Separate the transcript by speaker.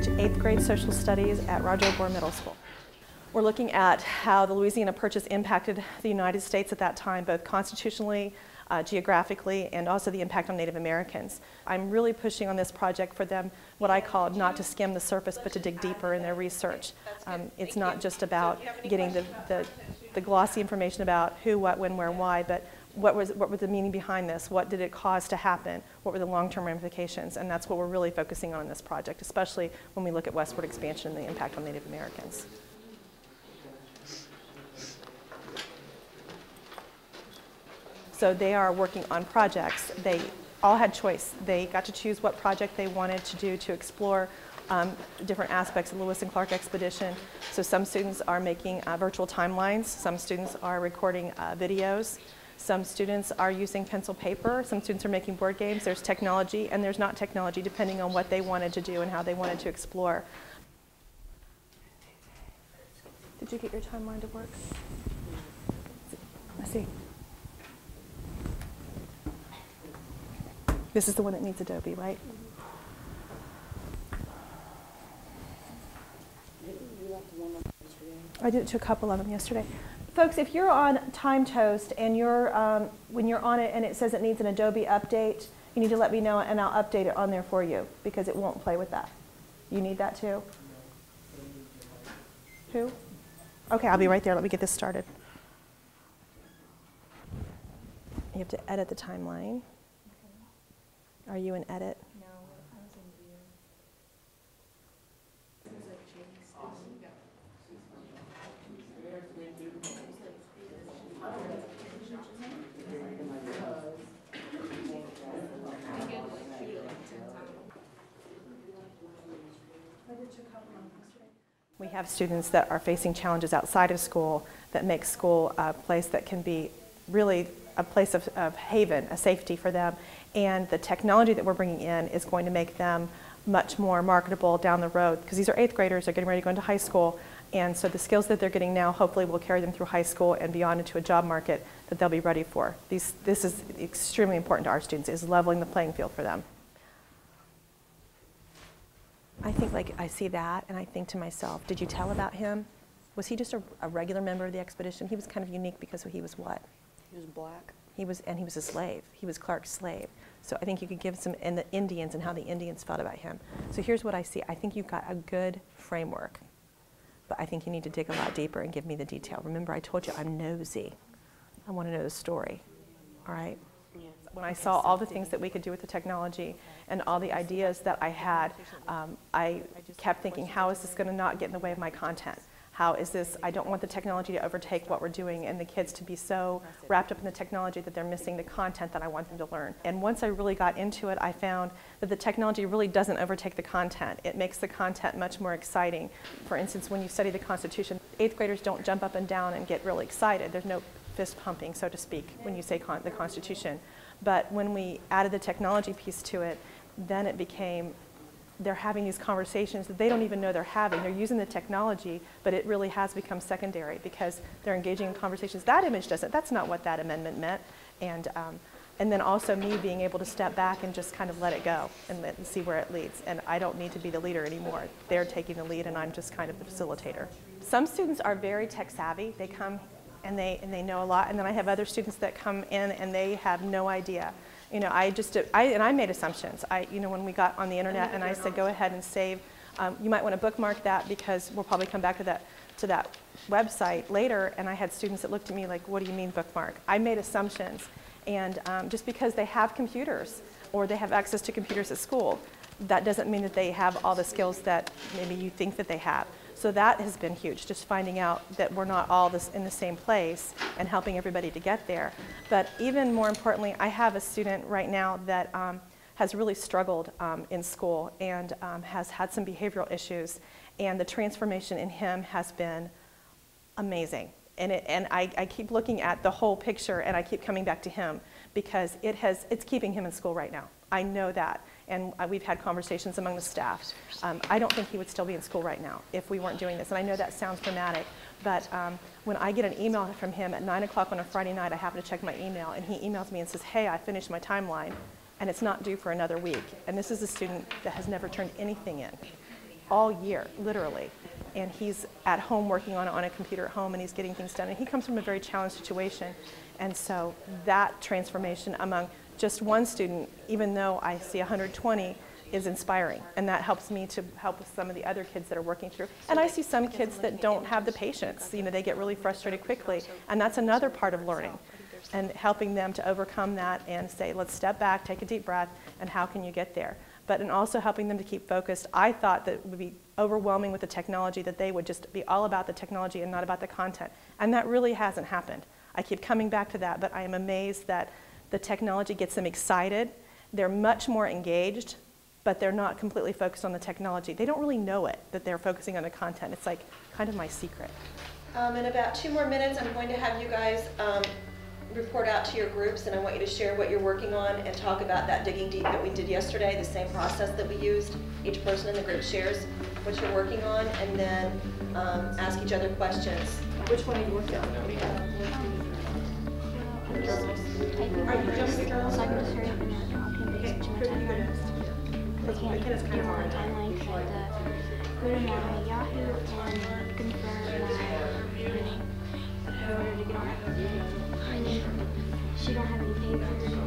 Speaker 1: teach 8th grade social studies at Roger Gore Middle School. We're looking at how the Louisiana Purchase impacted the United States at that time, both constitutionally, geographically, and also the impact on Native Americans. I'm really pushing on this project for them, what I call not to skim the surface, but to dig deeper in their research. It's not just about getting the glossy information about who, what, when, where, why, but what was the meaning behind this? What did it cause to happen? What were the long-term ramifications? And that's what we're really focusing on in this project, especially when we look at westward expansion and the impact on Native Americans. So they are working on projects. They all had choice. They got to choose what project they wanted to do to explore different aspects of the Lewis and Clark expedition. So some students are making virtual timelines. Some students are recording videos. Some students are using pencil paper. Some students are making board games. There's technology and there's not technology depending on what they wanted to do and how they wanted to explore. Did you get your timeline to work? Let's see. This is the one that needs Adobe, right? I did it to a couple of them yesterday. Folks, if you're on Time Toast and when you're on it and it says it needs an Adobe update, you need to let me know and I'll update it on there for you because it won't play with that. You need that too? Who? Okay, I'll be right there. Let me get this started. You have to edit the timeline. Are you in edit?
Speaker 2: No, I was in view.
Speaker 1: We have students that are facing challenges outside of school that make school a place that can be really a place of haven, a safety for them. And the technology that we're bringing in is going to make them much more marketable down the road because these are 8th graders, they're getting ready to go into high school, and so the skills that they're getting now hopefully will carry them through high school and beyond into a job market that they'll be ready for. This is extremely important to our students, is leveling the playing field for them. I think I see that and I think to myself, did you tell about him? Was he just a regular member of the expedition? He was kind of unique because he was what?
Speaker 2: He was black.
Speaker 1: He was a slave. He was Clark's slave. So I think you could give some, and the Indians and how the Indians felt about him. So here's what I see. I think you've got a good framework, but I think you need to dig a lot deeper and give me the detail. Remember, I told you I'm nosy. I want to know the story, all right?
Speaker 2: Yes.
Speaker 1: When I saw all the things that we could do with the technology and all the ideas that I had, I kept thinking, how is this going to not get in the way of my content? How is this, I don't want the technology to overtake what we're doing and the kids to be so wrapped up in the technology that they're missing the content that I want them to learn. And once I really got into it, I found that the technology really doesn't overtake the content. It makes the content much more exciting. For instance, when you study the Constitution, 8th graders don't jump up and down and get really excited. There's no fist pumping, so to speak, when you say the Constitution. But when we added the technology piece to it, then it became they're having these conversations that they don't even know they're having. They're using the technology, but it really has become secondary because they're engaging in conversations. That image doesn't, that's not what that amendment meant. And then also me being able to step back and just kind of let it go and see where it leads. And I don't need to be the leader anymore. They're taking the lead and I'm just kind of the facilitator. Some students are very tech savvy. They come and they know a lot. And then I have other students that come in and they have no idea. You know, I made assumptions. When we got on the internet and I said, go ahead and save. You might want to bookmark that because we'll probably come back to that website later. And I had students that looked at me like, what do you mean bookmark? I made assumptions. And just because they have computers or they have access to computers at school, that doesn't mean that they have all the skills that maybe you think that they have. So that has been huge, just finding out that we're not all in the same place and helping everybody to get there. But even more importantly, I have a student right now that has really struggled in school and has had some behavioral issues, and the transformation in him has been amazing. And I keep looking at the whole picture and I keep coming back to him because it's keeping him in school right now. I know that. And we've had conversations among the staff. I don't think he would still be in school right now if we weren't doing this. And I know that sounds dramatic, but when I get an email from him at 9 o'clock on a Friday night, I happen to check my email, and he emails me and says, hey, I finished my timeline, and it's not due for another week. And this is a student that has never turned anything in. all year, literally. And he's at home working on a computer at home, and he's getting things done. And he comes from a very challenged situation. And so that transformation among just one student, even though I see 120, is inspiring. And that helps me to help with some of the other kids that are working through. And I see some kids that don't have the patience. You know, they get really frustrated quickly. And that's another part of learning. And helping them to overcome that and say, let's step back, take a deep breath, and how can you get there? But in also helping them to keep focused. I thought that it would be overwhelming with the technology, that they would just be all about the technology and not about the content. And that really hasn't happened. I keep coming back to that, but I am amazed that the technology gets them excited. They're much more engaged, but they're not completely focused on the technology. They don't really know it, that they're focusing on the content. It's like kind of my secret.
Speaker 3: In about 2 more minutes, I'm going to have you guys report out to your groups, and I want you to share what you're working on and talk about that digging deep that we did yesterday, the same process that we used. Each person in the group shares what you're working on, and then ask each other questions. Which one are you working on?
Speaker 4: Are you just the girls? So I can just hurry up and copy and paste to my timeline. I can't do my timeline because I have to go to my Yahoo and confirm my name in order to get on it. And she don't have any papers.